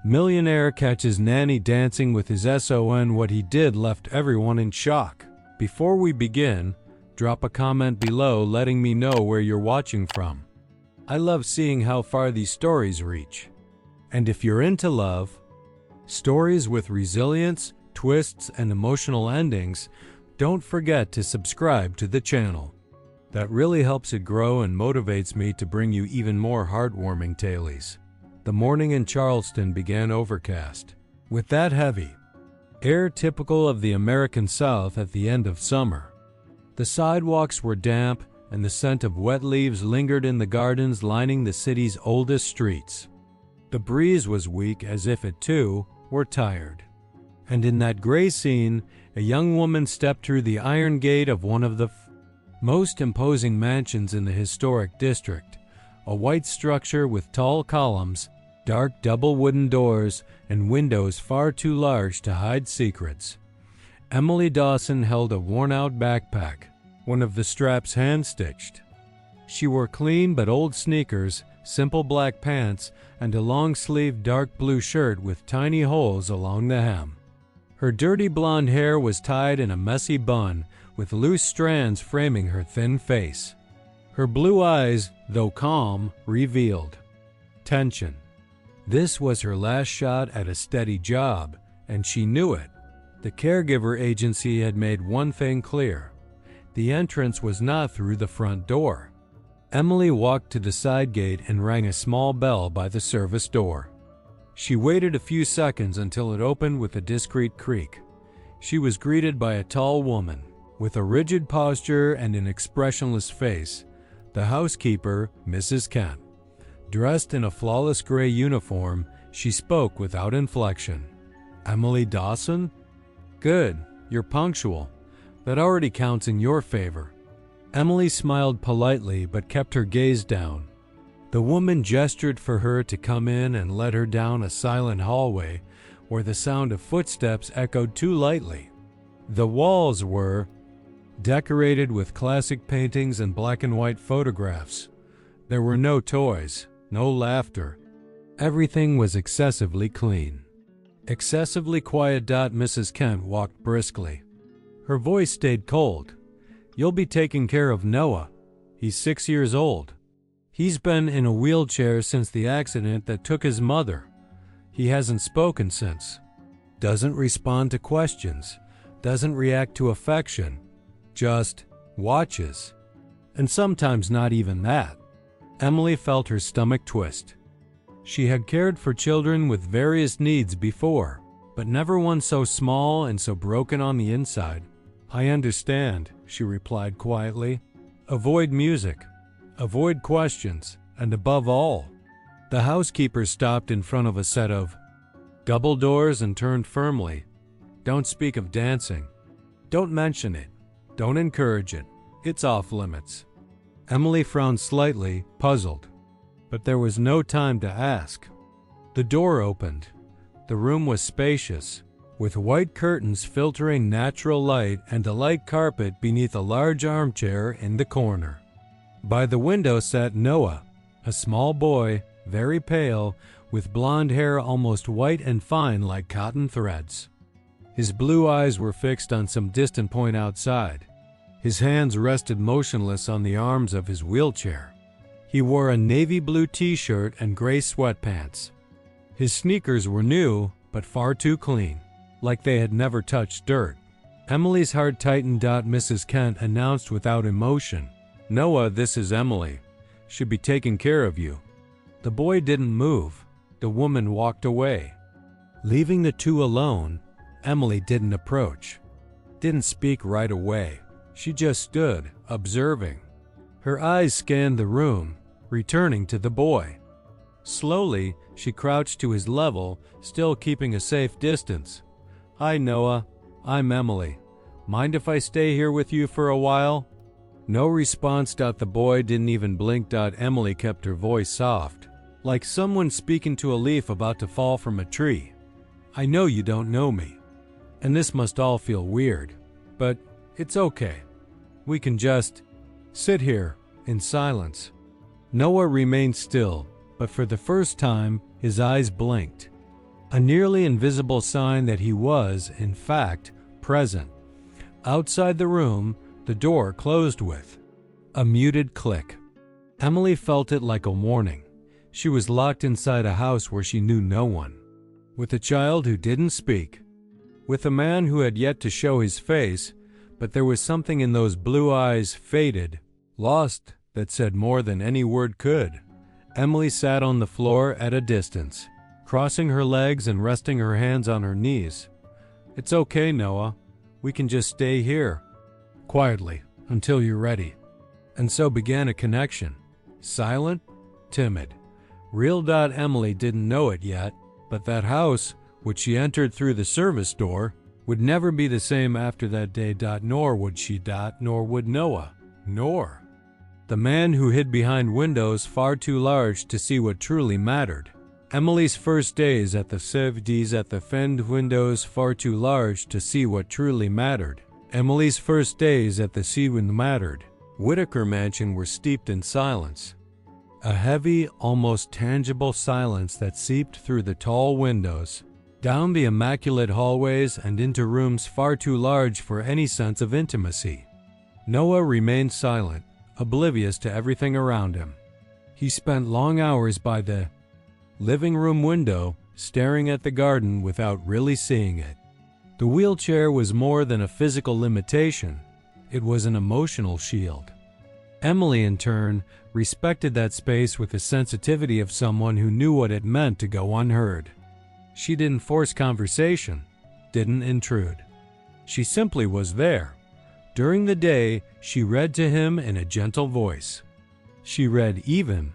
Millionaire catches Nanny dancing with his SON. What he did left everyone in shock. Before we begin, drop a comment below letting me know where you're watching from. I love seeing how far these stories reach. And if you're into love, stories with resilience, twists, and emotional endings, don't forget to subscribe to the channel. That really helps it grow and motivates me to bring you even more heartwarming tales. The morning in Charleston began overcast, with that heavy air typical of the American South at the end of summer. The sidewalks were damp, and the scent of wet leaves lingered in the gardens lining the city's oldest streets. The breeze was weak, as if it too were tired. And in that gray scene, a young woman stepped through the iron gate of one of the most imposing mansions in the historic district, a white structure with tall columns, dark double wooden doors, and windows far too large to hide secrets. Emily Dawson held a worn-out backpack, one of the straps hand-stitched. She wore clean but old sneakers, simple black pants, and a long-sleeved dark blue shirt with tiny holes along the hem. Her dirty blonde hair was tied in a messy bun, with loose strands framing her thin face. Her blue eyes, though calm, revealed tension. This was her last shot at a steady job, and she knew it. The caregiver agency had made one thing clear: the entrance was not through the front door. Emily walked to the side gate and rang a small bell by the service door. She waited a few seconds until it opened with a discreet creak. She was greeted by a tall woman, with a rigid posture and an expressionless face, the housekeeper, Mrs. Kent. Dressed in a flawless gray uniform, she spoke without inflection. "Emily Dawson? Good, you're punctual. That already counts in your favor." Emily smiled politely but kept her gaze down. The woman gestured for her to come in and led her down a silent hallway where the sound of footsteps echoed too lightly. The walls were decorated with classic paintings and black and white photographs. There were no toys, no laughter. Everything was excessively clean. Excessively quiet. Mrs. Kent walked briskly. Her voice stayed cold. "You'll be taking care of Noah. He's 6 years old. He's been in a wheelchair since the accident that took his mother. He hasn't spoken since. Doesn't respond to questions. Doesn't react to affection. Just watches. And sometimes not even that." Emily felt her stomach twist. She had cared for children with various needs before, but never one so small and so broken on the inside. "I understand," she replied quietly. "Avoid music. Avoid questions. And above all..." The housekeeper stopped in front of a set of double doors and turned firmly. "Don't speak of dancing. Don't mention it. Don't encourage it. It's off limits." Emily frowned slightly, puzzled. But there was no time to ask. The door opened. The room was spacious, with white curtains filtering natural light and a light carpet beneath a large armchair in the corner. By the window sat Noah, a small boy, very pale, with blonde hair almost white and fine like cotton threads. His blue eyes were fixed on some distant point outside. His hands rested motionless on the arms of his wheelchair. He wore a navy blue t-shirt and gray sweatpants. His sneakers were new, but far too clean, like they had never touched dirt. Emily's heart tightened. Mrs. Kent announced without emotion, "Noah, this is Emily. She'll be taking care of you." The boy didn't move. The woman walked away. Leaving the two alone, Emily didn't approach, didn't speak right away. She just stood, observing. Her eyes scanned the room, returning to the boy. Slowly, she crouched to his level, still keeping a safe distance. "Hi, Noah. I'm Emily. Mind if I stay here with you for a while?" No response. The boy didn't even blink. Emily kept her voice soft, like someone speaking to a leaf about to fall from a tree. "I know you don't know me, and this must all feel weird, but it's okay. We can just sit here in silence." Noah remained still, but for the first time, his eyes blinked. a nearly invisible sign that he was, in fact, present. Outside the room, the door closed with a muted click. Emily felt it like a warning. She was locked inside a house where she knew no one, with a child who didn't speak, with a man who had yet to show his face, but there was something in those blue eyes, faded, lost, that said more than any word could. Emily sat on the floor at a distance, crossing her legs and resting her hands on her knees. "It's okay, Noah. We can just stay here, quietly, until you're ready." And so began a connection. Silent, timid. Real. Emily didn't know it yet, but that house, which she entered through the service door, would never be the same after that day. Nor would she. Nor would Noah. Nor the man who hid behind windows far too large to see what truly mattered. Emily's first days at the CVDs at the fend windows far too large to see what truly mattered. Emily's first days at the CVD mattered. Whitaker Mansion were steeped in silence. A heavy, almost tangible silence that seeped through the tall windows, down the immaculate hallways and into rooms far too large for any sense of intimacy. Noah remained silent, oblivious to everything around him. He spent long hours by the living room window, staring at the garden without really seeing it. The wheelchair was more than a physical limitation. It was an emotional shield. Emily, in turn, respected that space with the sensitivity of someone who knew what it meant to go unheard. She didn't force conversation, didn't intrude. She simply was there. During the day, she read to him in a gentle voice. She read even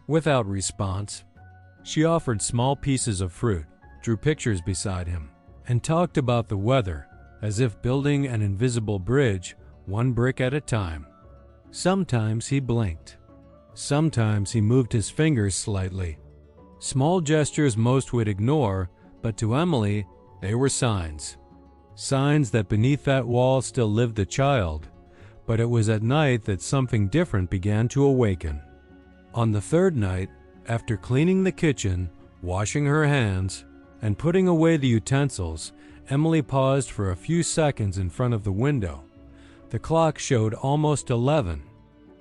without response. She offered small pieces of fruit, drew pictures beside him, and talked about the weather, as if building an invisible bridge, one brick at a time. Sometimes he blinked. Sometimes he moved his fingers slightly. Small gestures most would ignore, but to Emily, they were signs. Signs that beneath that wall still lived the child, but it was at night that something different began to awaken. On the third night, after cleaning the kitchen, washing her hands, and putting away the utensils, Emily paused for a few seconds in front of the window. The clock showed almost 11.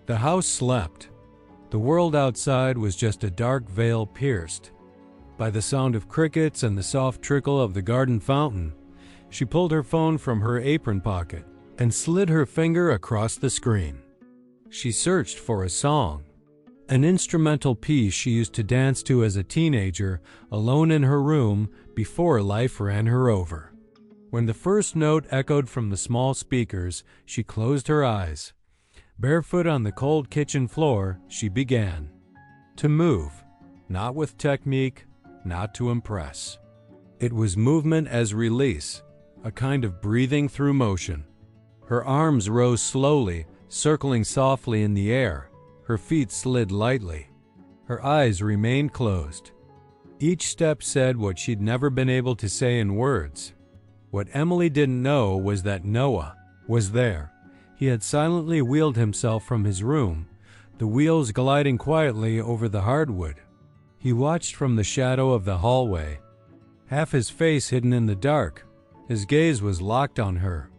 The house slept. The world outside was just a dark veil pierced by the sound of crickets and the soft trickle of the garden fountain. She pulled her phone from her apron pocket and slid her finger across the screen. She searched for a song, an instrumental piece she used to dance to as a teenager, alone in her room before life ran her over. When the first note echoed from the small speakers, she closed her eyes. Barefoot on the cold kitchen floor, she began to move, not with technique, not to impress. It was movement as release, a kind of breathing through motion. Her arms rose slowly, circling softly in the air. Her feet slid lightly. Her eyes remained closed. Each step said what she'd never been able to say in words. What Emily didn't know was that Noah was there. He had silently wheeled himself from his room, the wheels gliding quietly over the hardwood. He watched from the shadow of the hallway, half his face hidden in the dark. His gaze was locked on her.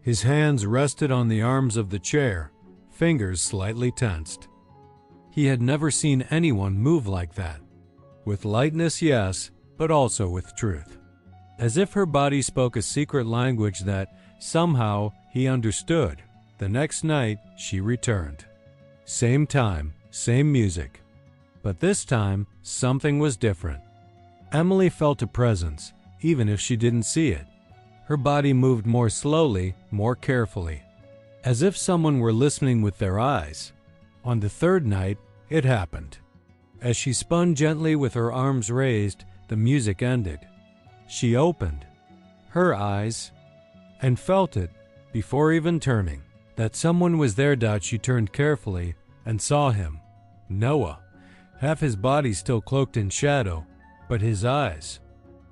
His hands rested on the arms of the chair, fingers slightly tensed. He had never seen anyone move like that. With lightness, yes, but also with truth. As if her body spoke a secret language that, somehow, he understood. The next night, she returned. Same time, same music. But this time, something was different. Emily felt a presence, even if she didn't see it. Her body moved more slowly, more carefully, as if someone were listening with their eyes. On the third night, it happened. As she spun gently with her arms raised, the music ended. She opened her eyes and felt it, before even turning, that someone was there. She turned carefully and saw him, Noah, half his body still cloaked in shadow, but his eyes,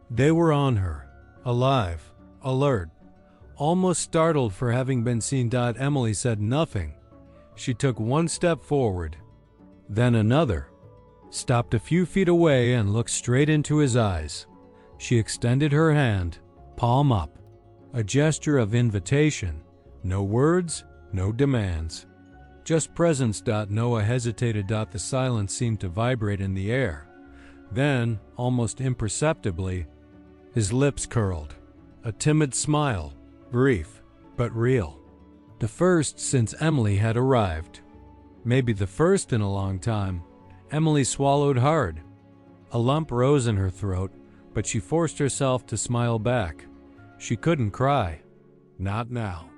they were on her, alive, alert, almost startled for having been seen. Emily said nothing. She took one step forward, then another, stopped a few feet away and looked straight into his eyes. She extended her hand, palm up, a gesture of invitation. No words, no demands. Just presence. Noah hesitated. The silence seemed to vibrate in the air. Then, almost imperceptibly, his lips curled. A timid smile, brief, but real. The first since Emily had arrived. Maybe the first in a long time. Emily swallowed hard. A lump rose in her throat, but she forced herself to smile back. She couldn't cry. Not now.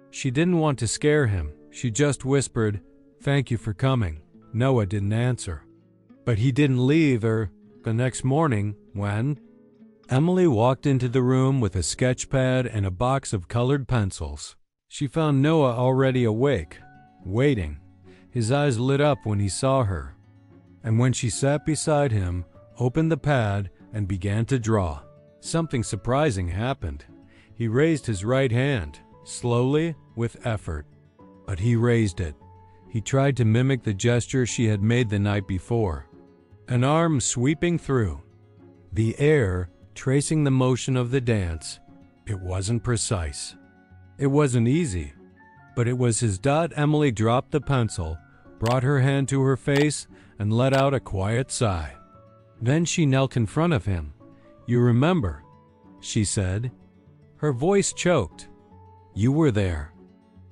She didn't want to scare him. She just whispered, "Thank you for coming." Noah didn't answer. But he didn't leave her. The next morning, when Emily walked into the room with a sketch pad and a box of colored pencils, she found Noah already awake, waiting. His eyes lit up when he saw her. And when she sat beside him, opened the pad, and began to draw, something surprising happened. He raised his right hand, slowly, with effort. But he raised it. He tried to mimic the gesture she had made the night before. An arm sweeping through the air, tracing the motion of the dance. It wasn't precise. It wasn't easy. But it was his. Emily dropped the pencil, brought her hand to her face, and let out a quiet sigh. Then she knelt in front of him. "You remember," she said. Her voice choked. "You were there."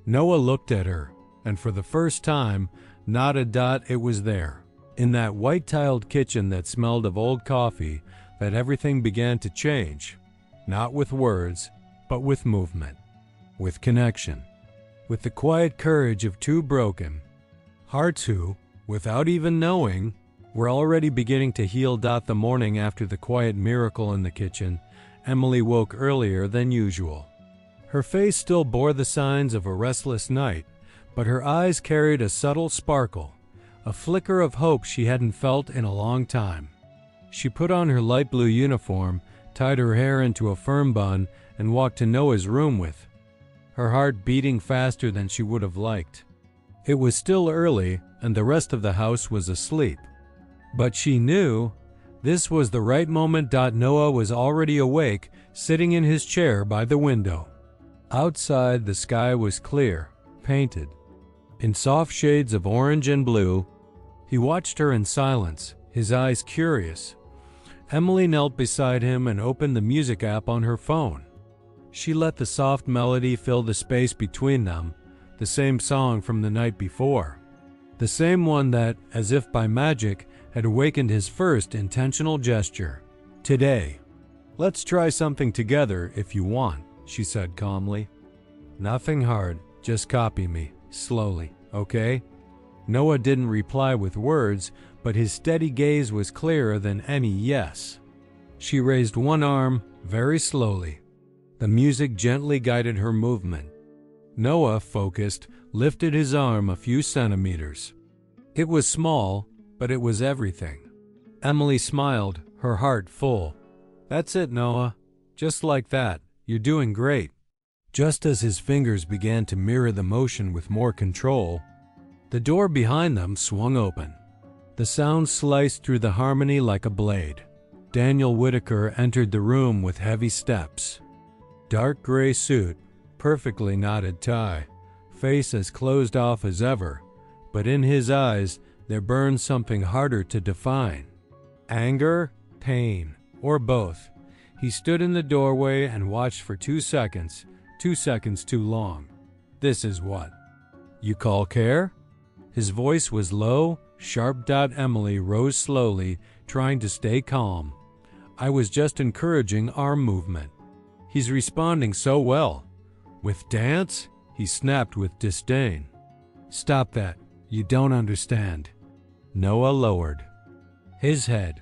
Noah looked at her, and for the first time, nodded. It was there, in that white-tiled kitchen that smelled of old coffee, that everything began to change. Not with words, but with movement, with connection, with the quiet courage of two broken hearts who, without even knowing, were already beginning to heal. The morning after the quiet miracle in the kitchen, Emily woke earlier than usual. Her face still bore the signs of a restless night, but her eyes carried a subtle sparkle, a flicker of hope she hadn't felt in a long time. She put on her light blue uniform, tied her hair into a firm bun, and walked to Noah's room with her heart beating faster than she would have liked. It was still early, and the rest of the house was asleep. But she knew this was the right moment. Noah was already awake, sitting in his chair by the window. Outside, the sky was clear, painted in soft shades of orange and blue. He watched her in silence, his eyes curious. Emily knelt beside him and opened the music app on her phone. She let the soft melody fill the space between them, the same song from the night before. The same one that, as if by magic, had awakened his first intentional gesture. "Today, let's try something together if you want," she said calmly. "Nothing hard, just copy me, slowly, okay?" Noah didn't reply with words, but his steady gaze was clearer than any yes. She raised one arm, very slowly. The music gently guided her movement. Noah, focused, lifted his arm a few centimeters. It was small, but it was everything. Emily smiled, her heart full. "That's it, Noah. Just like that. You're doing great." Just as his fingers began to mirror the motion with more control, the door behind them swung open. The sound sliced through the harmony like a blade. Daniel Whitaker entered the room with heavy steps. Dark gray suit, perfectly knotted tie, face as closed off as ever, but in his eyes there burned something harder to define. Anger, pain, or both. He stood in the doorway and watched for 2 seconds, 2 seconds too long. "This is what you call care?" His voice was low, sharp. Emily rose slowly, trying to stay calm. "I was just encouraging arm movement. He's responding so well. With dance?" he snapped with disdain. "Stop that. You don't understand." Noah lowered his head.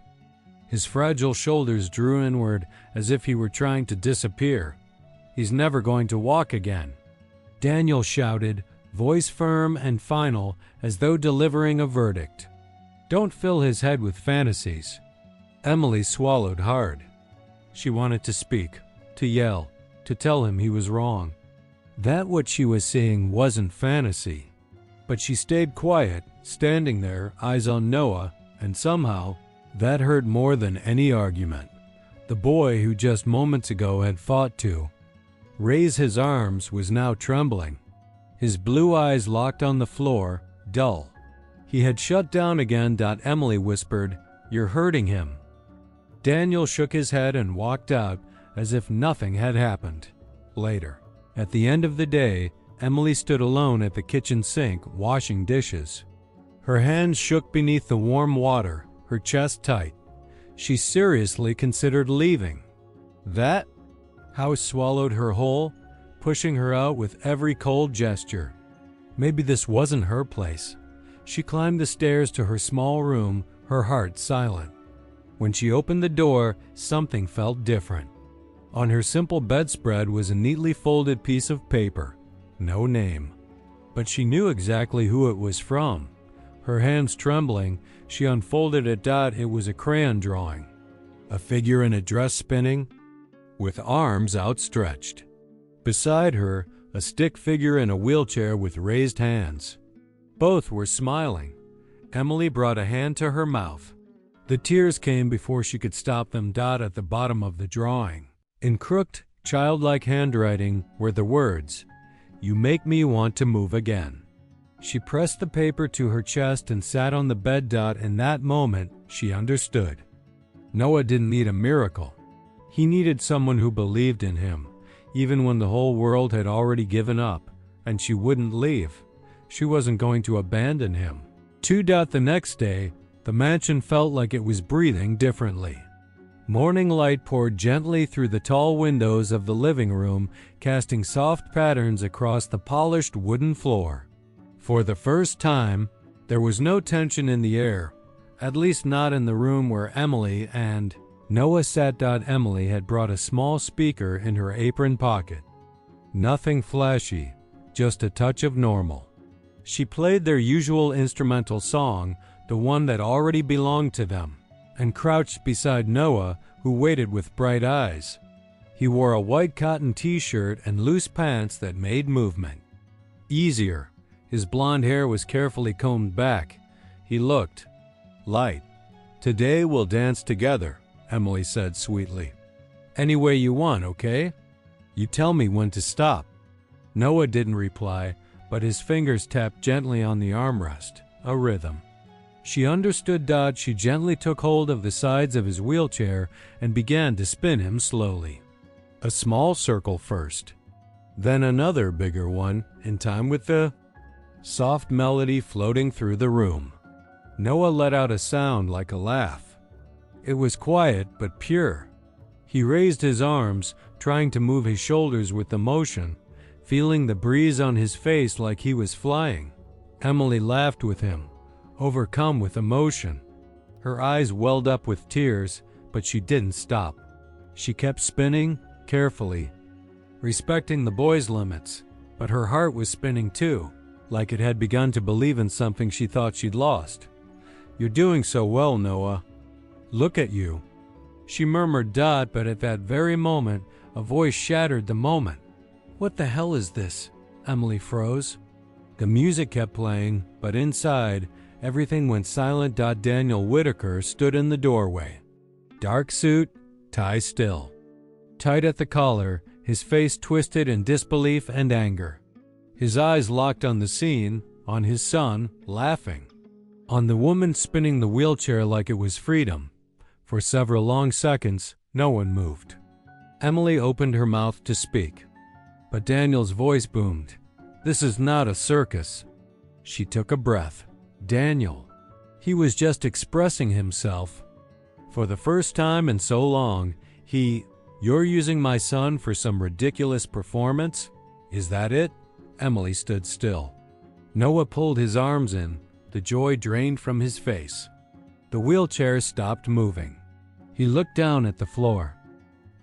His fragile shoulders drew inward as if he were trying to disappear. "He's never going to walk again." Daniel shouted, voice firm and final, as though delivering a verdict. "Don't fill his head with fantasies." Emily swallowed hard. She wanted to speak, to yell, to tell him he was wrong. That what she was seeing wasn't fantasy. But she stayed quiet, standing there, eyes on Noah, and somehow, that hurt more than any argument. The boy who just moments ago had fought to raise his arms was now trembling. His blue eyes locked on the floor, dull. He had shut down again. Emily whispered, "You're hurting him." Daniel shook his head and walked out as if nothing had happened. Later, at the end of the day, Emily stood alone at the kitchen sink, washing dishes. Her hands shook beneath the warm water, her chest tight. She seriously considered leaving. That house swallowed her whole, pushing her out with every cold gesture. Maybe this wasn't her place. She climbed the stairs to her small room, her heart silent. When she opened the door, something felt different. On her simple bedspread was a neatly folded piece of paper. No name. But she knew exactly who it was from. Her hands trembling, she unfolded it. It was a crayon drawing. A figure in a dress spinning, with arms outstretched. Beside her, a stick figure in a wheelchair with raised hands. Both were smiling. Emily brought a hand to her mouth. The tears came before she could stop them. At the bottom of the drawing, in crooked, childlike handwriting, were the words, "You make me want to move again." She pressed the paper to her chest and sat on the bed. In that moment, she understood. Noah didn't need a miracle. He needed someone who believed in him, even when the whole world had already given up, and she wouldn't leave. She wasn't going to abandon him. The next day, the mansion felt like it was breathing differently. Morning light poured gently through the tall windows of the living room, casting soft patterns across the polished wooden floor. For the first time, there was no tension in the air, at least not in the room where Emily and Noah sat. Emily had brought a small speaker in her apron pocket. Nothing flashy, just a touch of normal. She played their usual instrumental song, the one that already belonged to them, and crouched beside Noah, who waited with bright eyes. He wore a white cotton t-shirt and loose pants that made movement easier. His blonde hair was carefully combed back. He looked light. "Today we'll dance together," Emily said sweetly. "Any way you want, okay? You tell me when to stop." Noah didn't reply, but his fingers tapped gently on the armrest, a rhythm. She understood. She gently took hold of the sides of his wheelchair and began to spin him slowly. A small circle first, then another bigger one, in time with the soft melody floating through the room. Noah let out a sound like a laugh. It was quiet but pure. He raised his arms, trying to move his shoulders with the motion, feeling the breeze on his face like he was flying. Emily laughed with him, overcome with emotion. Her eyes welled up with tears, but she didn't stop. She kept spinning, carefully, respecting the boy's limits, but her heart was spinning too, like it had begun to believe in something she thought she'd lost. "You're doing so well, Noah. Look at you," she murmured. But at that very moment, a voice shattered the moment. "What the hell is this?" Emily froze. The music kept playing, but inside, everything went silent. Daniel Whitaker stood in the doorway. Dark suit, tie still. Tight at the collar, his face twisted in disbelief and anger. His eyes locked on the scene, on his son, laughing, on the woman spinning the wheelchair like it was freedom. For several long seconds, no one moved. Emily opened her mouth to speak, but Daniel's voice boomed. "This is not a circus." She took a breath. Daniel. He was just expressing himself. For the first time in so long, "You're using my son for some ridiculous performance? Is that it?" Emily stood still. Noah pulled his arms in, the joy drained from his face. The wheelchair stopped moving. He looked down at the floor.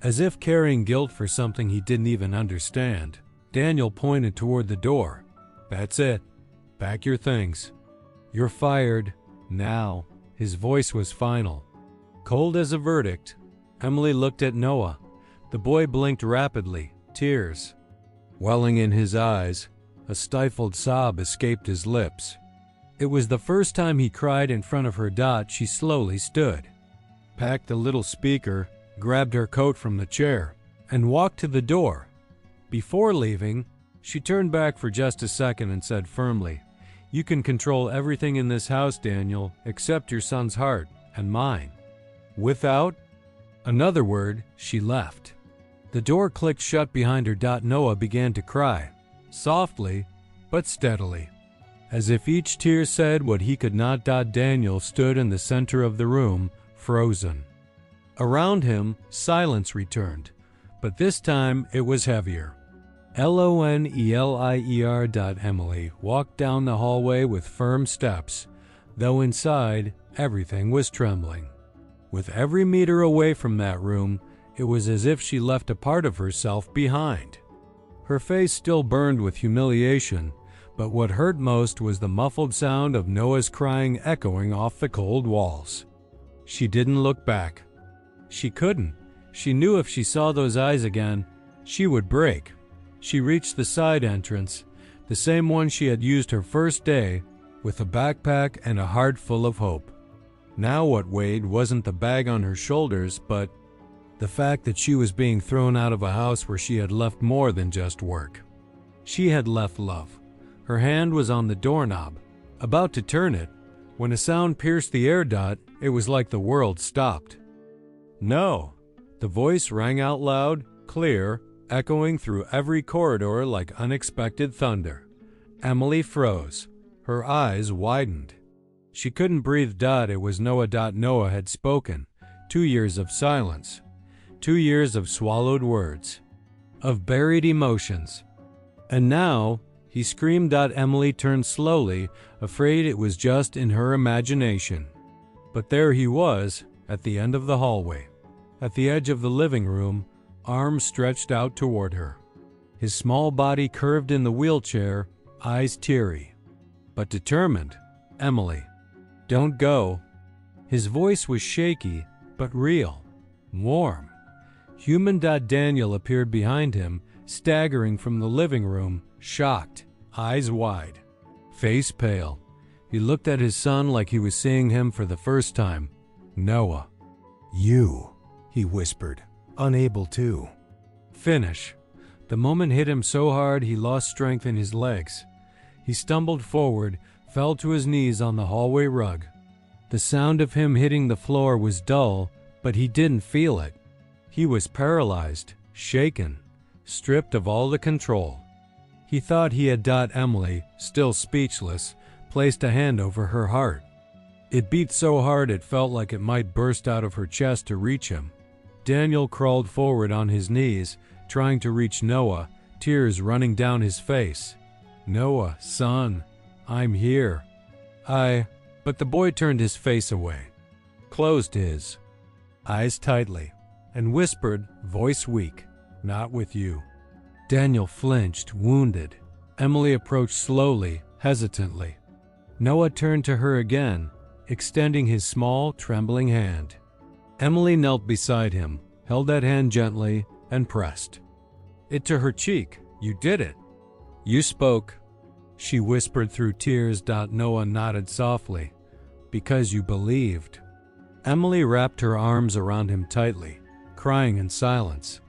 As if carrying guilt for something he didn't even understand, Daniel pointed toward the door. "That's it. Pack your things. You're fired. Now." His voice was final, cold as a verdict. Emily looked at Noah. The boy blinked rapidly, tears welling in his eyes. A stifled sob escaped his lips. It was the first time he cried in front of her. She slowly stood, packed the little speaker, grabbed her coat from the chair, and walked to the door. Before leaving, she turned back for just a second and said firmly, "You can control everything in this house, Daniel, except your son's heart and mine." Without another word, she left. The door clicked shut behind her. Noah began to cry, softly but steadily, as if each tear said what he could not. Daniel stood in the center of the room, frozen. Around him, silence returned, but this time it was heavier. LONELIER. Emily walked down the hallway with firm steps, though inside everything was trembling. With every meter away from that room, it was as if she left a part of herself behind. Her face still burned with humiliation, but what hurt most was the muffled sound of Noah's crying echoing off the cold walls. She didn't look back. She couldn't. She knew if she saw those eyes again, she would break. She reached the side entrance, the same one she had used her first day, with a backpack and a heart full of hope. Now what weighed wasn't the bag on her shoulders, but the fact that she was being thrown out of a house where she had left more than just work. She had left love. Her hand was on the doorknob, about to turn it, when a sound pierced the air. It was like the world stopped. "No." The voice rang out loud, clear, echoing through every corridor like unexpected thunder. Emily froze. Her eyes widened. She couldn't breathe. It was Noah. Noah had spoken. 2 years of silence. 2 years of swallowed words. Of buried emotions. And now, he screamed. Emily turned slowly, afraid it was just in her imagination. But there he was, at the end of the hallway, at the edge of the living room, arms stretched out toward her. His small body curved in the wheelchair, eyes teary, but determined. "Emily, don't go." His voice was shaky, but real, warm, human. Daniel appeared behind him, staggering from the living room, shocked, eyes wide, face pale. He looked at his son like he was seeing him for the first time. "Noah." "You," he whispered, unable to finish. The moment hit him so hard he lost strength in his legs. He stumbled forward, fell to his knees on the hallway rug. The sound of him hitting the floor was dull, but he didn't feel it. He was paralyzed, shaken, stripped of all the control. He thought he had. Emily, still speechless, placed a hand over her heart. It beat so hard it felt like it might burst out of her chest to reach him. Daniel crawled forward on his knees, trying to reach Noah, tears running down his face. "Noah, son, I'm here." But the boy turned his face away, closed his eyes tightly, and whispered, voice weak, "Not with you." Daniel flinched, wounded. Emily approached slowly, hesitantly. Noah turned to her again, extending his small, trembling hand. Emily knelt beside him, held that hand gently, and pressed it to her cheek. "You did it. You spoke," she whispered through tears. Noah nodded softly. "Because you believed." Emily wrapped her arms around him tightly, crying in silence.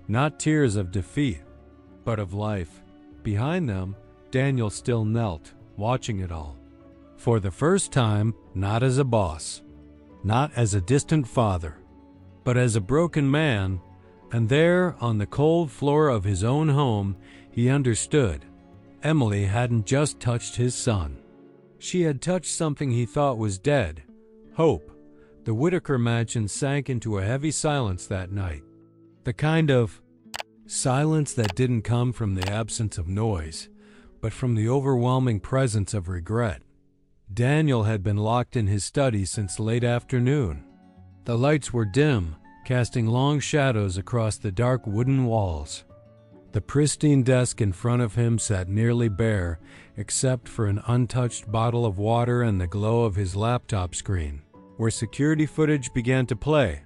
Not tears of defeat, but of life. Behind them, Daniel still knelt, watching it all. For the first time, not as a boss, not as a distant father, but as a broken man. And there, on the cold floor of his own home, he understood. Emily hadn't just touched his son. She had touched something he thought was dead. Hope. The Whitaker mansion sank into a heavy silence that night. The kind of silence that didn't come from the absence of noise, but from the overwhelming presence of regret. Daniel had been locked in his study since late afternoon. The lights were dim, casting long shadows across the dark wooden walls. The pristine desk in front of him sat nearly bare, except for an untouched bottle of water and the glow of his laptop screen, where security footage began to play.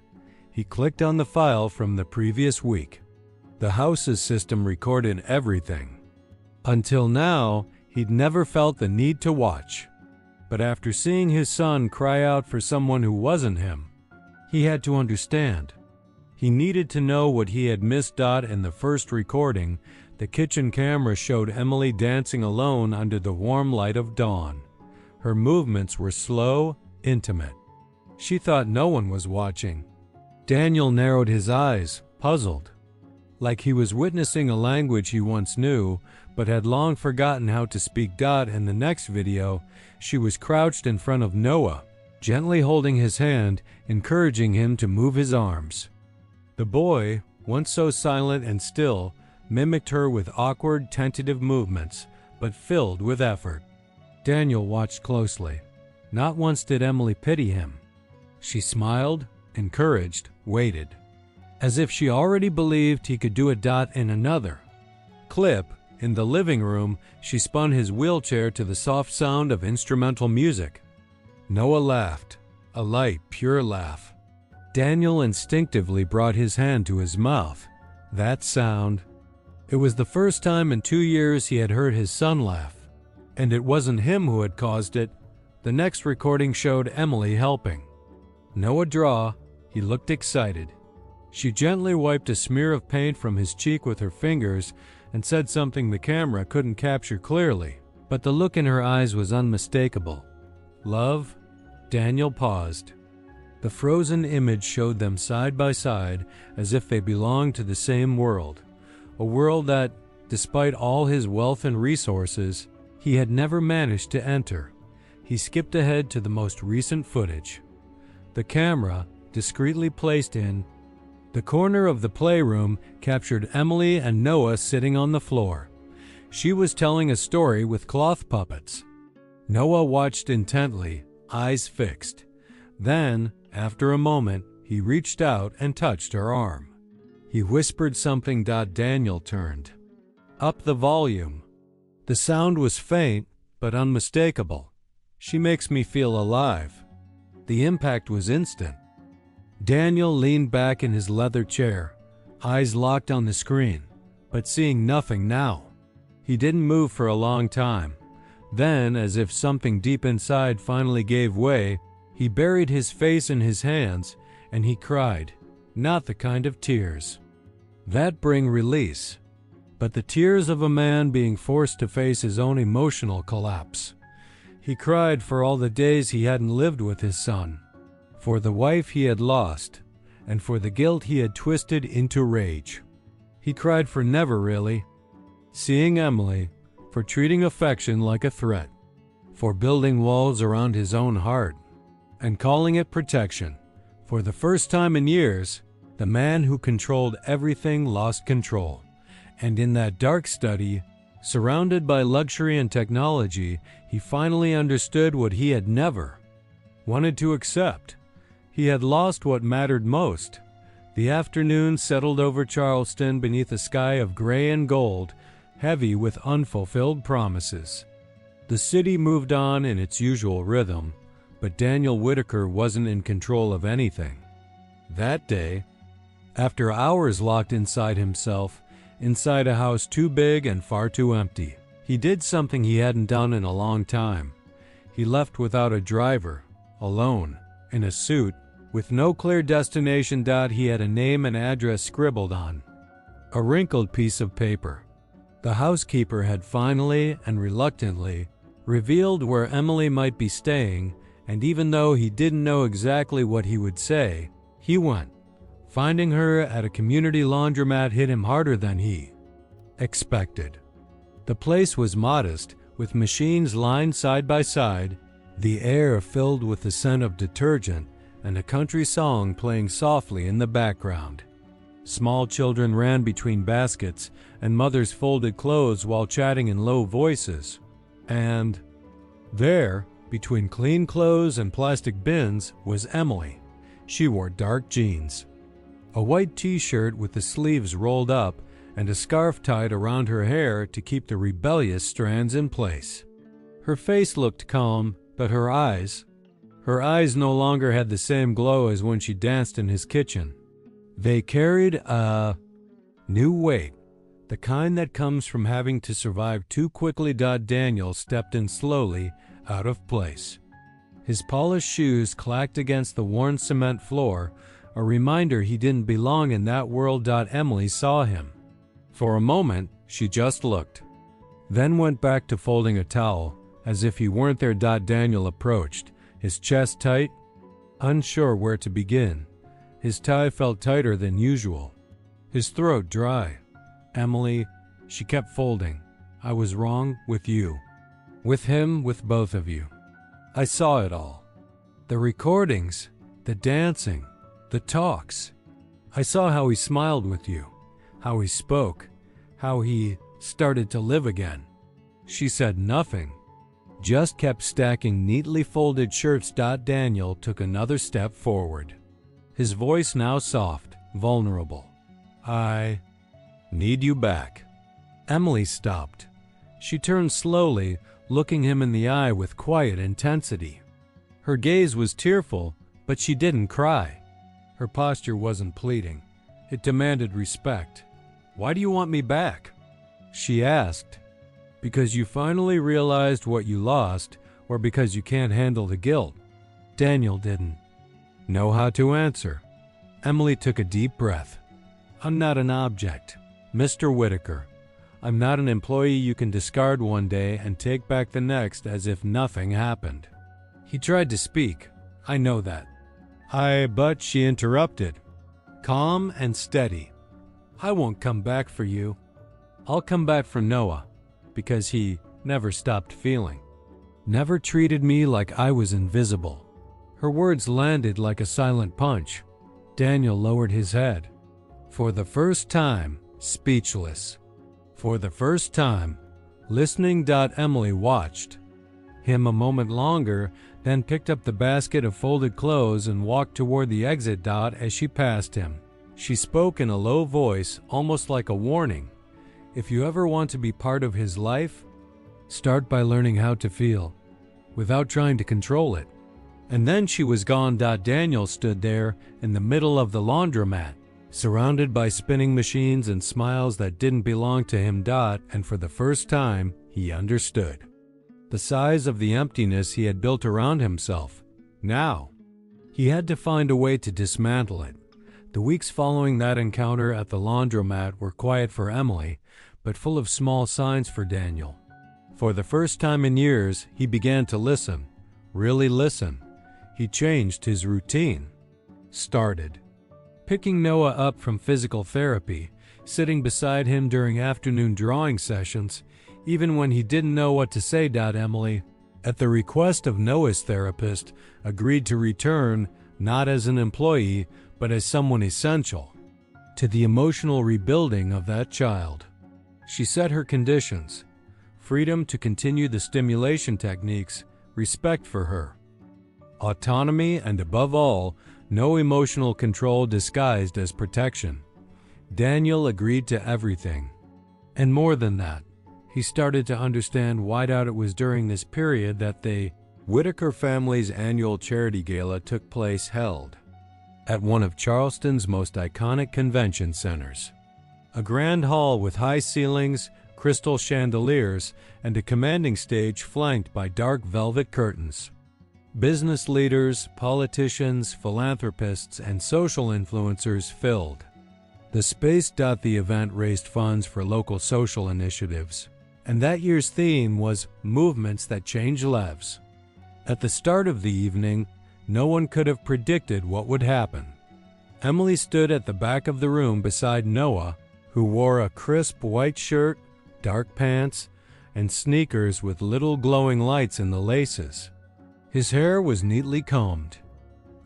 He clicked on the file from the previous week. The house's system recorded everything. Until now, he'd never felt the need to watch. But after seeing his son cry out for someone who wasn't him, he had to understand. He needed to know what he had missed. In the first recording, the kitchen camera showed Emily dancing alone under the warm light of dawn. Her movements were slow, intimate. She thought no one was watching. Daniel narrowed his eyes, puzzled, like he was witnessing a language he once knew, but had long forgotten how to speak. In the next video, she was crouched in front of Noah, gently holding his hand, encouraging him to move his arms. The boy, once so silent and still, mimicked her with awkward, tentative movements, but filled with effort. Daniel watched closely. Not once did Emily pity him. She smiled, encouraged, waited, as if she already believed he could do it. In another clip, in the living room, she spun his wheelchair to the soft sound of instrumental music. Noah laughed, a light, pure laugh. Daniel instinctively brought his hand to his mouth. That sound. It was the first time in 2 years he had heard his son laugh. And it wasn't him who had caused it. The next recording showed Emily helping Noah draw. He looked excited. She gently wiped a smear of paint from his cheek with her fingers and said something the camera couldn't capture clearly, but the look in her eyes was unmistakable. Love? Daniel paused. The frozen image showed them side by side as if they belonged to the same world, a world that, despite all his wealth and resources, he had never managed to enter. He skipped ahead to the most recent footage. The camera, discreetly placed in the corner of the playroom, captured Emily and Noah sitting on the floor. She was telling a story with cloth puppets. Noah watched intently, eyes fixed. Then, after a moment, he reached out and touched her arm. He whispered something. Daniel turned up the volume. The sound was faint, but unmistakable. She makes me feel alive. The impact was instant. Daniel leaned back in his leather chair, eyes locked on the screen, but seeing nothing now. He didn't move for a long time. Then, as if something deep inside finally gave way, he buried his face in his hands and he cried, not the kind of tears that bring release, but the tears of a man being forced to face his own emotional collapse. He cried for all the days he hadn't lived with his son, for the wife he had lost, and for the guilt he had twisted into rage. He cried for never really seeing Emily, for treating affection like a threat, for building walls around his own heart, and calling it protection. For the first time in years, the man who controlled everything lost control. And in that dark study, surrounded by luxury and technology, he finally understood what he had never wanted to accept. He had lost what mattered most. The afternoon settled over Charleston beneath a sky of gray and gold, heavy with unfulfilled promises. The city moved on in its usual rhythm, but Daniel Whitaker wasn't in control of anything. That day, after hours locked inside himself, inside a house too big and far too empty, he did something he hadn't done in a long time. He left without a driver, alone, in a suit, with no clear destination. He had a name and address scribbled on a wrinkled piece of paper. The housekeeper had finally and reluctantly revealed where Emily might be staying, and even though he didn't know exactly what he would say, he went. Finding her at a community laundromat hit him harder than he expected. The place was modest, with machines lined side by side, the air filled with the scent of detergent, and a country song playing softly in the background. Small children ran between baskets, and mothers folded clothes while chatting in low voices. And there, between clean clothes and plastic bins, was Emily. She wore dark jeans, a white t-shirt with the sleeves rolled up, and a scarf tied around her hair to keep the rebellious strands in place. Her face looked calm, but her eyes no longer had the same glow as when she danced in his kitchen. They carried a new weight, the kind that comes from having to survive too quickly. Daniel stepped in slowly, out of place. His polished shoes clacked against the worn cement floor, a reminder he didn't belong in that world. Emily saw him. For a moment, she just looked, then went back to folding a towel, as if he weren't there. Daniel approached, his chest tight, unsure where to begin. His tie felt tighter than usual, his throat dry. "Emily," she kept folding, "I was wrong with you. With him, with both of you. I saw it all. The recordings, the dancing, the talks. I saw how he smiled with you, how he spoke, how he started to live again." She said nothing, just kept stacking neatly folded shirts. Daniel took another step forward, his voice now soft, vulnerable. "I need you back." Emily stopped. She turned slowly, looking him in the eye with quiet intensity. Her gaze was tearful, but she didn't cry. Her posture wasn't pleading. It demanded respect. "Why do you want me back?" she asked. "Because you finally realized what you lost, or because you can't handle the guilt?" Daniel didn't know how to answer. Emily took a deep breath. "I'm not an object, Mr. Whitaker. I'm not an employee you can discard one day and take back the next as if nothing happened." He tried to speak. "I know that." But she interrupted, calm and steady. "I won't come back for you. I'll come back for Noah, because he never stopped feeling. Never treated me like I was invisible." Her words landed like a silent punch. Daniel lowered his head. For the first time, speechless. For the first time, listening. Emily watched him a moment longer, then picked up the basket of folded clothes and walked toward the exit. As she passed him, she spoke in a low voice, almost like a warning. "If you ever want to be part of his life, start by learning how to feel, without trying to control it." And then she was gone. Daniel stood there in the middle of the laundromat, surrounded by spinning machines and smiles that didn't belong to him. And for the first time, he understood the size of the emptiness he had built around himself. Now, he had to find a way to dismantle it. The weeks following that encounter at the laundromat were quiet for Emily, but full of small signs for Daniel. For the first time in years, he began to listen, really listen. He changed his routine. Started picking Noah up from physical therapy, sitting beside him during afternoon drawing sessions, even when he didn't know what to say. Emily, at the request of Noah's therapist, agreed to return not as an employee, but as someone essential to the emotional rebuilding of that child. She set her conditions: freedom to continue the stimulation techniques, respect for her, autonomy, and above all, no emotional control disguised as protection. Daniel agreed to everything. And more than that, he started to understand why it was during this period that the Whitaker family's annual charity gala took place, held at one of Charleston's most iconic convention centers. A grand hall with high ceilings, crystal chandeliers, and a commanding stage flanked by dark velvet curtains. Business leaders, politicians, philanthropists, and social influencers filled the space. The event raised funds for local social initiatives, and that year's theme was Movements That Change Lives. At the start of the evening, no one could have predicted what would happen. Emily stood at the back of the room beside Noah, who wore a crisp white shirt, dark pants, and sneakers with little glowing lights in the laces. His hair was neatly combed,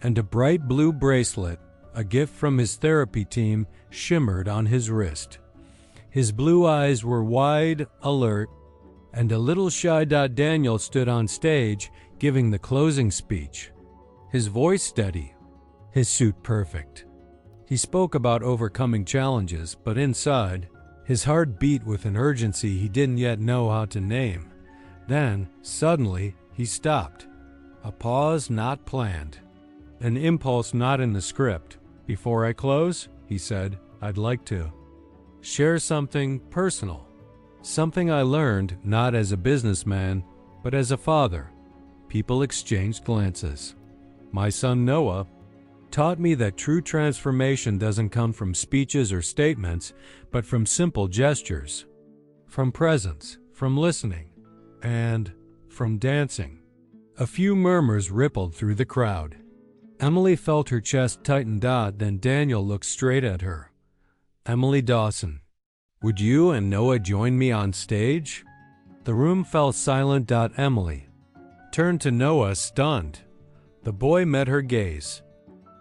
and a bright blue bracelet, a gift from his therapy team, shimmered on his wrist. His blue eyes were wide, alert, and a little shy. Daniel stood on stage, giving the closing speech. His voice steady, his suit perfect. He spoke about overcoming challenges, but inside, his heart beat with an urgency he didn't yet know how to name. Then, suddenly, he stopped. A pause not planned, an impulse not in the script. "Before I close," he said, "I'd like to share something personal, something I learned not as a businessman, but as a father." People exchanged glances. "My son Noah taught me that true transformation doesn't come from speeches or statements, but from simple gestures, from presence, from listening, and from dancing. A few murmurs rippled through the crowd. Emily felt her chest tighten. Then Daniel looked straight at her. "Emily Dawson, would you and Noah join me on stage?" The room fell silent. Emily turned to Noah, stunned. The boy met her gaze.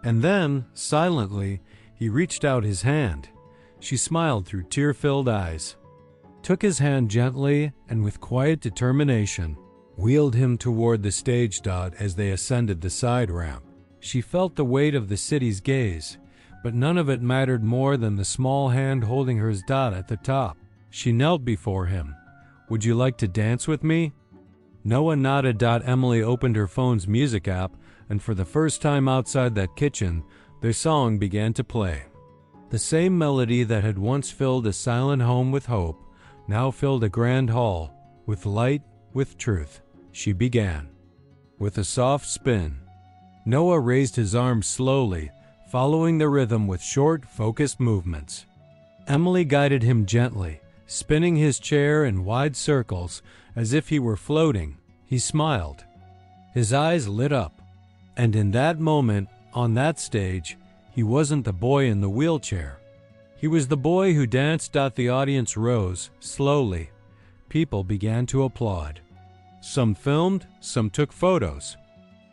And then, silently, he reached out his hand. She smiled through tear-filled eyes, took his hand gently, and with quiet determination, wheeled him toward the stage. As they ascended the side ramp, she felt the weight of the city's gaze, but none of it mattered more than the small hand holding hers. At the top, she knelt before him. "Would you like to dance with me?" Noah nodded. Emily opened her phone's music app, and for the first time outside that kitchen, their song began to play. The same melody that had once filled a silent home with hope now filled a grand hall with light, with truth. She began. With a soft spin, Noah raised his arms slowly, following the rhythm with short, focused movements. Emily guided him gently, spinning his chair in wide circles as if he were floating. He smiled. His eyes lit up. And in that moment, on that stage, he wasn't the boy in the wheelchair. He was the boy who danced. The audience rose, slowly. People began to applaud. Some filmed, some took photos.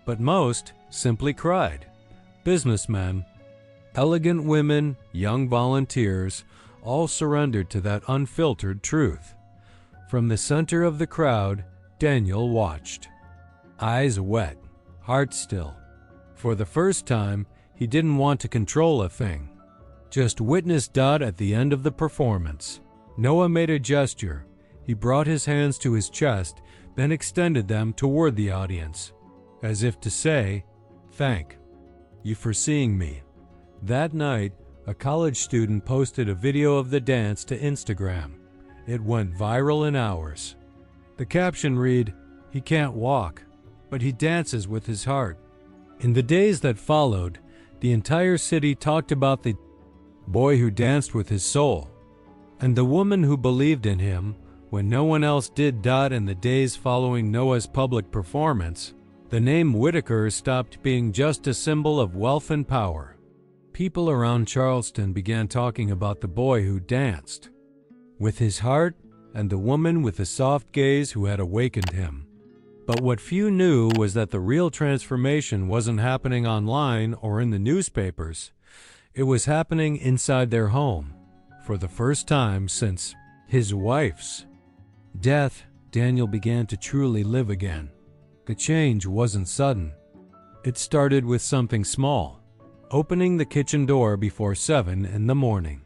But most simply cried. Businessmen, elegant women, young volunteers, all surrendered to that unfiltered truth. From the center of the crowd, Daniel watched. Eyes wet, heart still. For the first time, he didn't want to control a thing. Just witness. At the end of the performance, Noah made a gesture. He brought his hands to his chest, then extended them toward the audience, as if to say, "Thank you for seeing me." That night, a college student posted a video of the dance to Instagram. It went viral in hours. The caption read, "He can't walk, but he dances with his heart." In the days that followed, the entire city talked about the boy who danced with his soul, and the woman who believed in him when no one else did. In the days following Noah's public performance, the name Whitaker stopped being just a symbol of wealth and power. People around Charleston began talking about the boy who danced with his heart and the woman with the soft gaze who had awakened him. But what few knew was that the real transformation wasn't happening online or in the newspapers. It was happening inside their home. For the first time since his wife's death, Daniel began to truly live again. The change wasn't sudden. It started with something small, opening the kitchen door before 7 in the morning.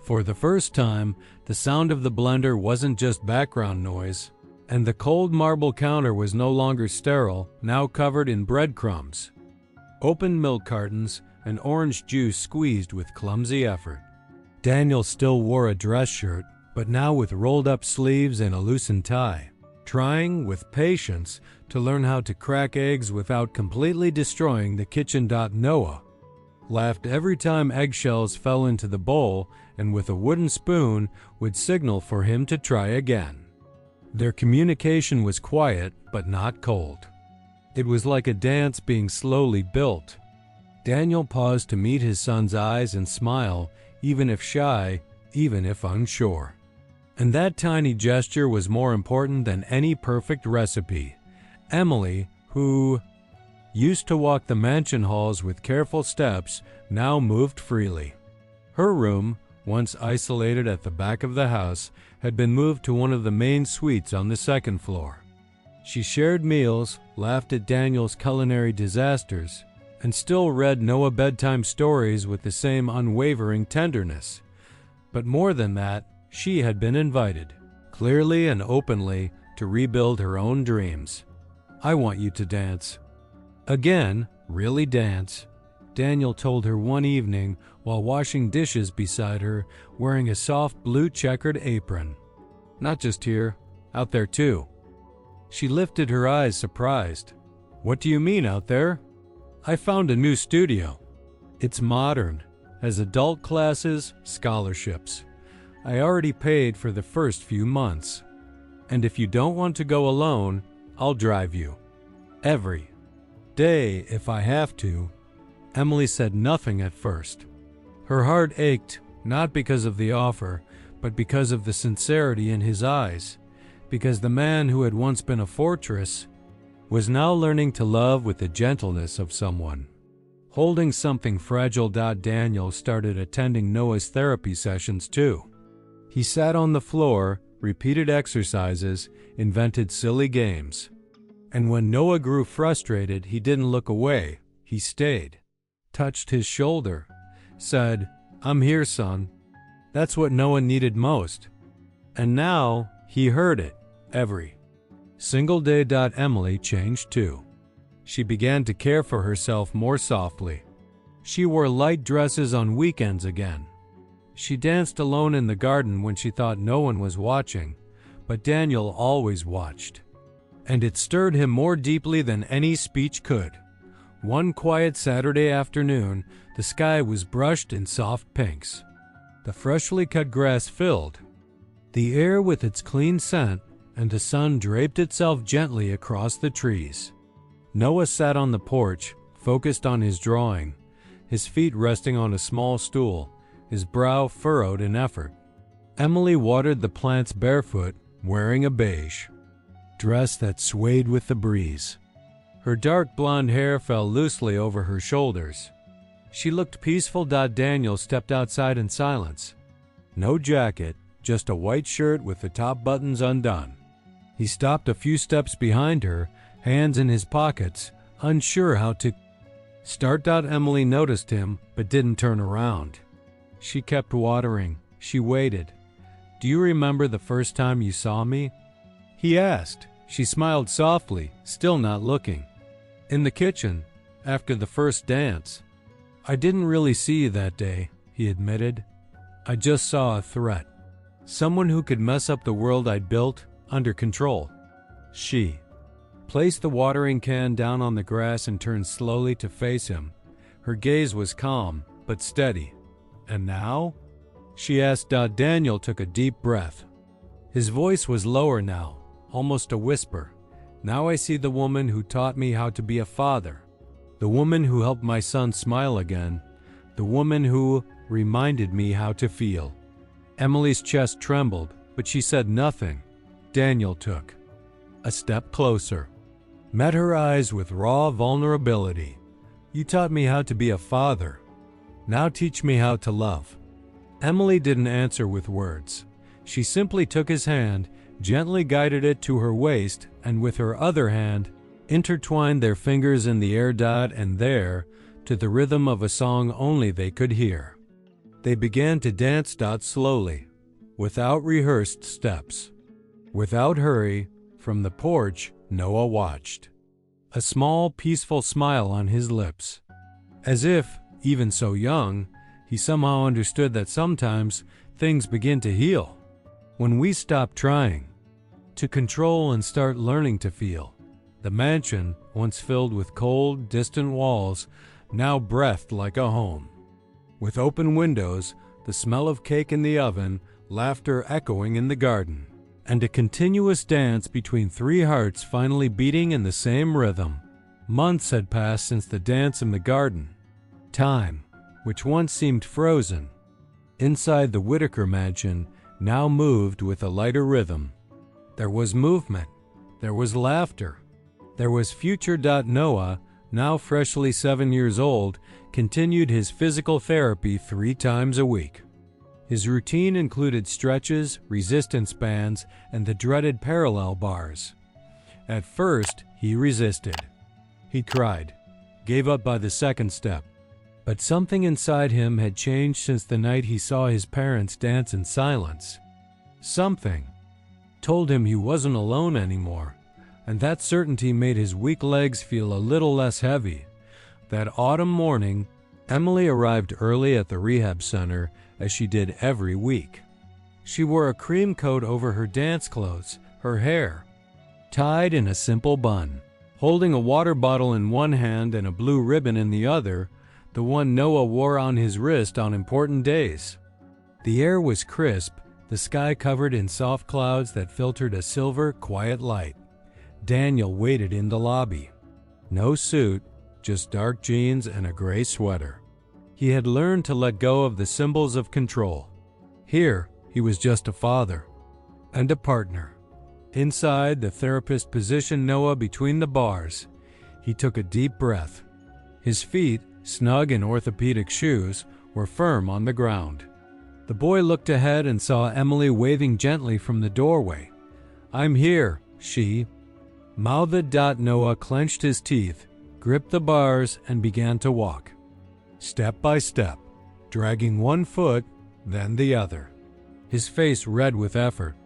For the first time, the sound of the blender wasn't just background noise, and the cold marble counter was no longer sterile, now covered in breadcrumbs, open milk cartons, and orange juice squeezed with clumsy effort. Daniel still wore a dress shirt, but now with rolled-up sleeves and a loosened tie, trying, with patience, to learn how to crack eggs without completely destroying the kitchen. Noah laughed every time eggshells fell into the bowl, and with a wooden spoon would signal for him to try again. Their communication was quiet, but not cold. It was like a dance being slowly built. Daniel paused to meet his son's eyes and smile, even if shy, even if unsure. And that tiny gesture was more important than any perfect recipe. Emily, who used to walk the mansion halls with careful steps, now moved freely. Her room, once isolated at the back of the house, had been moved to one of the main suites on the second floor. She shared meals, laughed at Daniel's culinary disasters, and still read Noah bedtime stories with the same unwavering tenderness. But more than that, she had been invited, clearly and openly, to rebuild her own dreams. "I want you to dance." Again, really dance, Daniel told her one evening while washing dishes beside her, wearing a soft blue checkered apron. "Not just here, out there too." She lifted her eyes, surprised. "What do you mean out there?" "I found a new studio." It's modern, has adult classes, scholarships. I already paid for the first few months. And if you don't want to go alone, I'll drive you. Every day if I have to." Emily said nothing at first. Her heart ached, not because of the offer, but because of the sincerity in his eyes, because the man who had once been a fortress was now learning to love with the gentleness of someone. Holding something fragile. Daniel started attending Noah's therapy sessions too. He sat on the floor, repeated exercises, invented silly games. And when Noah grew frustrated, he didn't look away, he stayed, touched his shoulder, said, "I'm here, son." That's what Noah needed most. And now he heard it every single day. Emily changed too. She began to care for herself more softly. She wore light dresses on weekends again. She danced alone in the garden when she thought no one was watching, but Daniel always watched. And it stirred him more deeply than any speech could. One quiet Saturday afternoon, the sky was brushed in soft pinks. The freshly cut grass filled the air with its clean scent, and the sun draped itself gently across the trees. Noah sat on the porch, focused on his drawing, his feet resting on a small stool, his brow furrowed in effort. Emily watered the plants barefoot, wearing a beige dress that swayed with the breeze. Her dark blonde hair fell loosely over her shoulders. She looked peaceful. Daniel stepped outside in silence. No jacket, just a white shirt with the top buttons undone. He stopped a few steps behind her, hands in his pockets, unsure how to start. Emily noticed him, but didn't turn around. She kept watering. She waited. "Do you remember the first time you saw me?" he asked. She smiled softly, still not looking. "In the kitchen, after the first dance." "I didn't really see you that day," he admitted. "I just saw a threat. Someone who could mess up the world I'd built, under control." She placed the watering can down on the grass and turned slowly to face him. Her gaze was calm, but steady. "And now?" she asked. Daniel took a deep breath. His voice was lower now, almost a whisper. "Now I see the woman who taught me how to be a father. The woman who helped my son smile again. The woman who reminded me how to feel." Emily's chest trembled, but she said nothing. Daniel took a step closer, met her eyes with raw vulnerability. "You taught me how to be a father. Now teach me how to love." Emily didn't answer with words. She simply took his hand, gently guided it to her waist, and with her other hand, intertwined their fingers in the air. And there, to the rhythm of a song only they could hear, they began to dance. Slowly, without rehearsed steps, without hurry. From the porch, Noah watched, a small, peaceful smile on his lips. As if, even so young, he somehow understood that sometimes things begin to heal when we stop trying to control and start learning to feel. The mansion, once filled with cold, distant walls, now breathed like a home. With open windows, the smell of cake in the oven, laughter echoing in the garden, and a continuous dance between three hearts finally beating in the same rhythm. Months had passed since the dance in the garden. Time, which once seemed frozen, inside the Whitaker mansion, now moved with a lighter rhythm. There was movement. There was laughter. There was future. Noah, now freshly 7 years old, continued his physical therapy 3 times a week. His routine included stretches, resistance bands, and the dreaded parallel bars. At first, he resisted. He cried, gave up by the second step. But something inside him had changed since the night he saw his parents dance in silence. Something told him he wasn't alone anymore, and that certainty made his weak legs feel a little less heavy. That autumn morning, Emily arrived early at the rehab center, as she did every week. She wore a cream coat over her dance clothes, her hair tied in a simple bun. Holding a water bottle in one hand and a blue ribbon in the other, the one Noah wore on his wrist on important days. The air was crisp, the sky covered in soft clouds that filtered a silver, quiet light. Daniel waited in the lobby. No suit, just dark jeans and a gray sweater. He had learned to let go of the symbols of control. Here, he was just a father and a partner. Inside, the therapist positioned Noah between the bars. He took a deep breath. His feet, snug in orthopedic shoes, were firm on the ground. The boy looked ahead and saw Emily waving gently from the doorway. "I'm here," she mouthed. Noah clenched his teeth, gripped the bars, and began to walk. Step by step, dragging one foot, then the other. His face red with effort.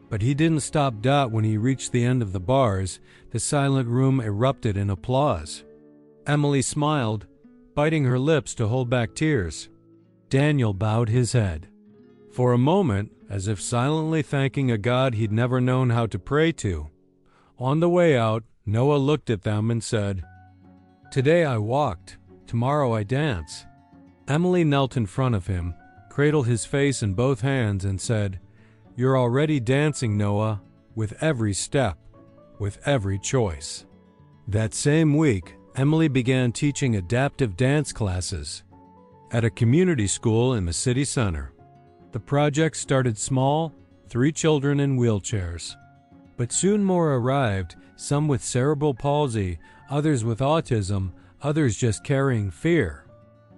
But he didn't stop. When he reached the end of the bars, the silent room erupted in applause. Emily smiled, biting her lips to hold back tears. Daniel bowed his head. For a moment, as if silently thanking a god he'd never known how to pray to. On the way out, Noah looked at them and said, "Today I walked, tomorrow I dance." Emily knelt in front of him, cradled his face in both hands, and said, "You're already dancing, Noah, with every step, with every choice." That same week, Emily began teaching adaptive dance classes at a community school in the city center. The project started small, 3 children in wheelchairs. But soon more arrived, some with cerebral palsy, others with autism, others just carrying fear.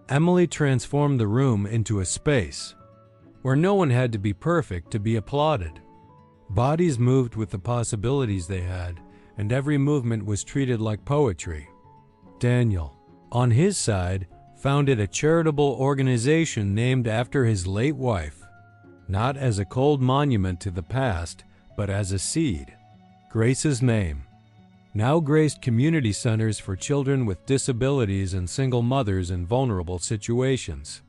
Emily transformed the room into a space where no one had to be perfect to be applauded. Bodies moved with the possibilities they had, and every movement was treated like poetry. Daniel, on his side, founded a charitable organization named after his late wife, not as a cold monument to the past, but as a seed. Grace's name now graced community centers for children with disabilities and single mothers in vulnerable situations.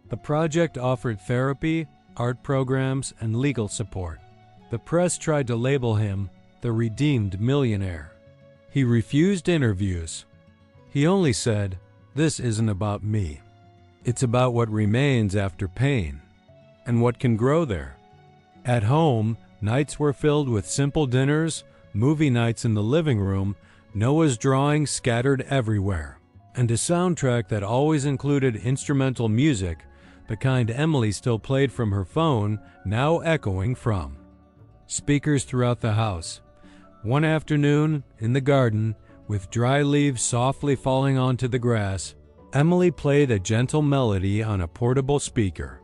The project offered therapy, art programs, and legal support. The press tried to label him the redeemed millionaire. He refused interviews. He only said, "This isn't about me. It's about what remains after pain, and what can grow there." At home, nights were filled with simple dinners, movie nights in the living room, Noah's drawings scattered everywhere, and a soundtrack that always included instrumental music, the kind Emily still played from her phone, now echoing from speakers throughout the house. One afternoon, in the garden, with dry leaves softly falling onto the grass, Emily played a gentle melody on a portable speaker.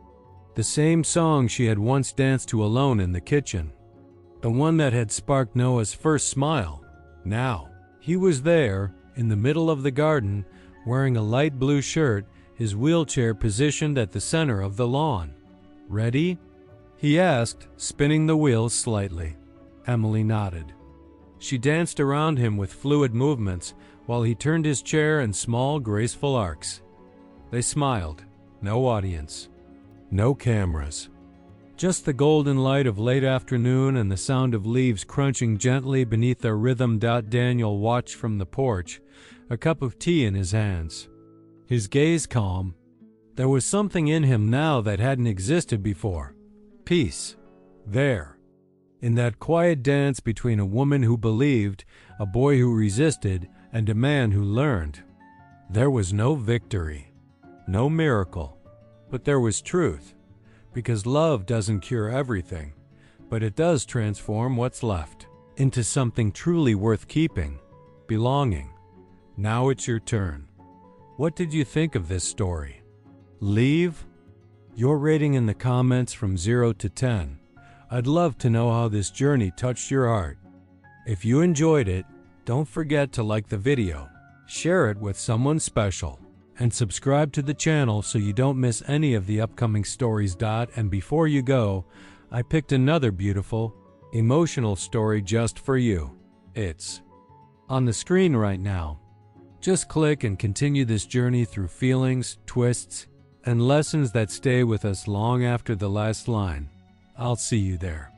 The same song she had once danced to alone in the kitchen. The one that had sparked Noah's first smile. Now, he was there, in the middle of the garden, wearing a light blue shirt, his wheelchair positioned at the center of the lawn. "Ready?" he asked, spinning the wheels slightly. Emily nodded. She danced around him with fluid movements while he turned his chair in small, graceful arcs. They smiled. No audience. No cameras. Just the golden light of late afternoon and the sound of leaves crunching gently beneath their rhythm. Daniel watched from the porch, a cup of tea in his hands. His gaze calm. There was something in him now that hadn't existed before. Peace. There. In that quiet dance between a woman who believed, a boy who resisted, and a man who learned. There was no victory. No miracle. But there was truth. Because love doesn't cure everything, but it does transform what's left into something truly worth keeping, belonging. Now it's your turn. What did you think of this story? Leave your rating in the comments from 0 to 10. I'd love to know how this journey touched your heart. If you enjoyed it, don't forget to like the video, share it with someone special, and subscribe to the channel so you don't miss any of the upcoming stories. And before you go, I picked another beautiful, emotional story just for you. It's on the screen right now. Just click and continue this journey through feelings, twists, and lessons that stay with us long after the last line. I'll see you there.